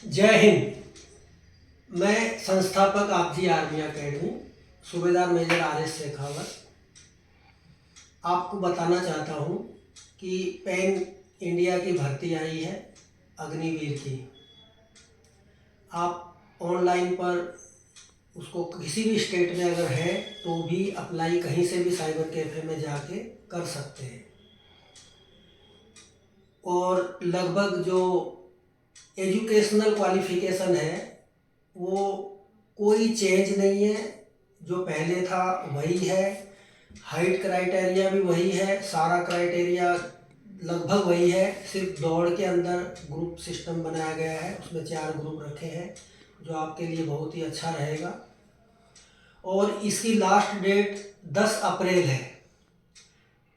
जय हिंद। मैं संस्थापक आपजी आर्मी एकेडमी सूबेदार मेजर आर.एस. शेखावत आपको बताना चाहता हूँ कि पैन इंडिया की भर्ती आई है अग्निवीर की। आप ऑनलाइन पर उसको किसी भी स्टेट में अगर है तो भी अप्लाई कहीं से भी साइबर कैफे में जाके कर सकते हैं। और लगभग जो एजुकेशनल क्वालिफिकेशन है वो कोई चेंज नहीं है, जो पहले था वही है। हाइट क्राइटेरिया भी वही है, सारा क्राइटेरिया लगभग वही है। सिर्फ दौड़ के अंदर ग्रुप सिस्टम बनाया गया है, उसमें 4 ग्रुप रखे हैं जो आपके लिए बहुत ही अच्छा रहेगा। और इसकी लास्ट डेट 10 अप्रैल है।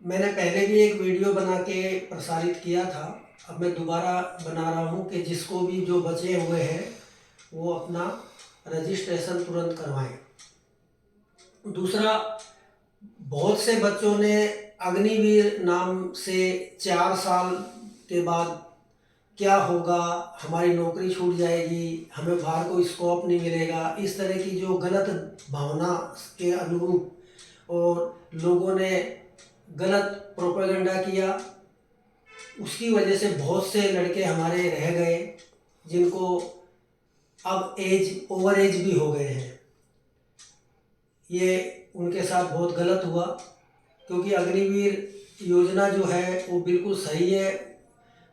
मैंने पहले भी एक वीडियो बना के प्रसारित किया था, अब मैं दोबारा बना रहा हूँ कि जिसको भी जो बचे हुए हैं वो अपना रजिस्ट्रेशन तुरंत करवाएं। दूसरा, बहुत से बच्चों ने अग्निवीर नाम से 4 साल के बाद क्या होगा, हमारी नौकरी छूट जाएगी, हमें बाहर कोई स्कोप नहीं मिलेगा, इस तरह की जो गलत भावना के अनुरूप और लोगों ने गलत प्रोपेगेंडा किया, उसकी वजह से बहुत से लड़के हमारे रह गए जिनको अब ओवर एज भी हो गए हैं। ये उनके साथ बहुत गलत हुआ, क्योंकि अग्निवीर योजना जो है वो बिल्कुल सही है,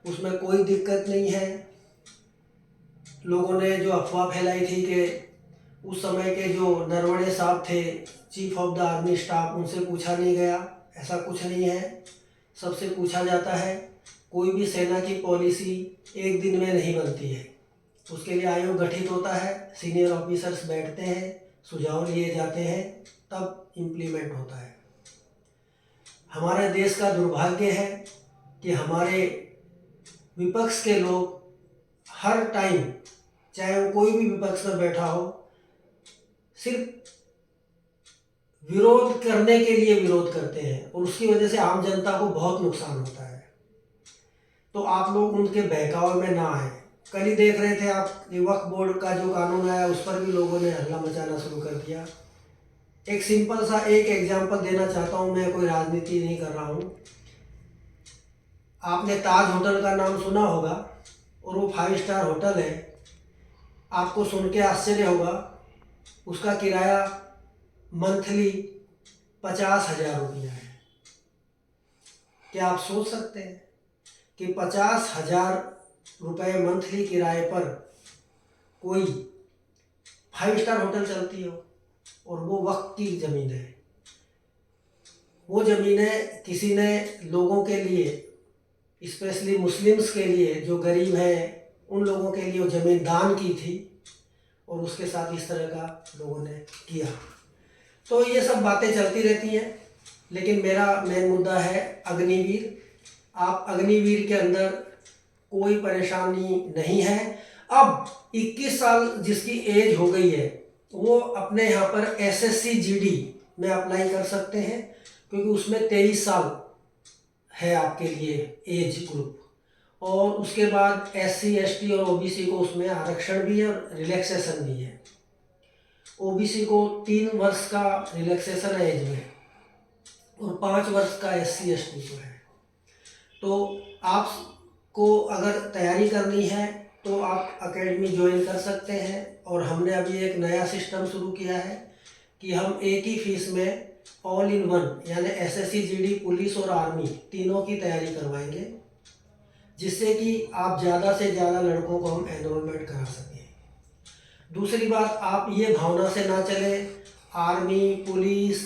उसमें कोई दिक्कत नहीं है। लोगों ने जो अफवाह फैलाई थी कि उस समय के जो नरवणे साहब थे chief of the army staff, उनसे पूछा नहीं गया, ऐसा कुछ नहीं है। सबसे पूछा जाता है। कोई भी सेना की पॉलिसी एक दिन में नहीं बनती है, उसके लिए आयोग गठित होता है, सीनियर ऑफिसर्स बैठते हैं, सुझाव लिए जाते हैं, तब इम्प्लीमेंट होता है। हमारे देश का दुर्भाग्य है कि हमारे विपक्ष के लोग हर टाइम, चाहे वो कोई भी विपक्ष में बैठा हो, सिर्फ विरोध करने के लिए विरोध करते हैं और उसकी वजह से आम जनता को बहुत नुकसान होता है। तो आप लोग उनके बहकावे में ना आए। कल ही देख रहे थे आप, वक्फ बोर्ड का जो कानून आया उस पर भी लोगों ने हल्ला मचाना शुरू कर दिया। एक सिंपल सा एक एग्जाम्पल देना चाहता हूँ, मैं कोई राजनीति नहीं कर रहा हूँ। आपने ताज होटल का नाम सुना होगा और वो 5 स्टार होटल है। आपको सुन के आश्चर्य होगा, उसका किराया मंथली 50,000 रुपया है। क्या आप सोच सकते हैं कि 50,000 रुपये मंथली किराए पर कोई 5 स्टार होटल चलती हो, और वो वक्त की ज़मीन है। वो ज़मीनें किसी ने लोगों के लिए, स्पेशली मुस्लिम्स के लिए जो गरीब हैं, उन लोगों के लिए वो ज़मीन दान की थी, और उसके साथ इस तरह का लोगों ने किया। तो ये सब बातें चलती रहती हैं, लेकिन मेरा मेन मुद्दा है अग्निवीर। आप अग्निवीर के अंदर कोई परेशानी नहीं है। अब 21 साल जिसकी एज हो गई है वो अपने यहाँ पर एसएससी जीडी में अप्लाई कर सकते हैं, क्योंकि उसमें 23 साल है आपके लिए एज ग्रुप। और उसके बाद एससी एसटी और ओबीसी को उसमें आरक्षण भी है और रिलैक्सेशन भी है। ओबीसी को 3 वर्ष का रिलैक्सेशन है एज में, और 5 वर्ष का एससी एसटी को है। तो आपको अगर तैयारी करनी है तो आप एकेडमी ज्वाइन कर सकते हैं। और हमने अभी एक नया सिस्टम शुरू किया है कि हम एक ही फीस में ऑल इन वन, यानी एसएससी जीडी, पुलिस और आर्मी तीनों की तैयारी करवाएंगे, जिससे कि आप ज़्यादा से ज़्यादा लड़कों को हम एनरोलमेंट करा सकें। दूसरी बात, आप ये भावना से ना चले आर्मी, पुलिस,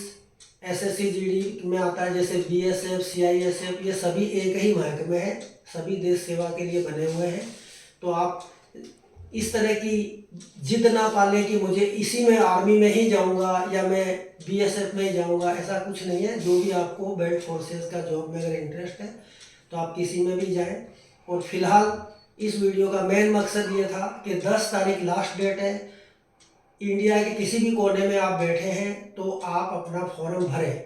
एसएससी जीडी में आता है जैसे बीएसएफ, सीआईएसएफ, ये सभी एक ही महकमे है, सभी देश सेवा के लिए बने हुए हैं। तो आप इस तरह की जिद ना पालें कि मुझे इसी में, आर्मी में ही जाऊंगा या मैं बीएसएफ में ही जाऊंगा, ऐसा कुछ नहीं है। जो भी आपको बेल्ट फोर्सेस का जॉब में अगर इंटरेस्ट है तो आप किसी में भी जाएं। और फिलहाल इस वीडियो का मेन मकसद ये था कि 10 तारीख लास्ट डेट है। इंडिया के किसी भी कोने में आप बैठे हैं तो आप अपना फॉर्म भरें,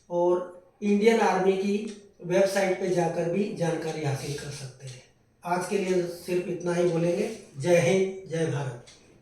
और इंडियन आर्मी की वेबसाइट पे जाकर भी जानकारी हासिल कर सकते हैं। आज के लिए सिर्फ इतना ही बोलेंगे। जय हिंद, जय भारत।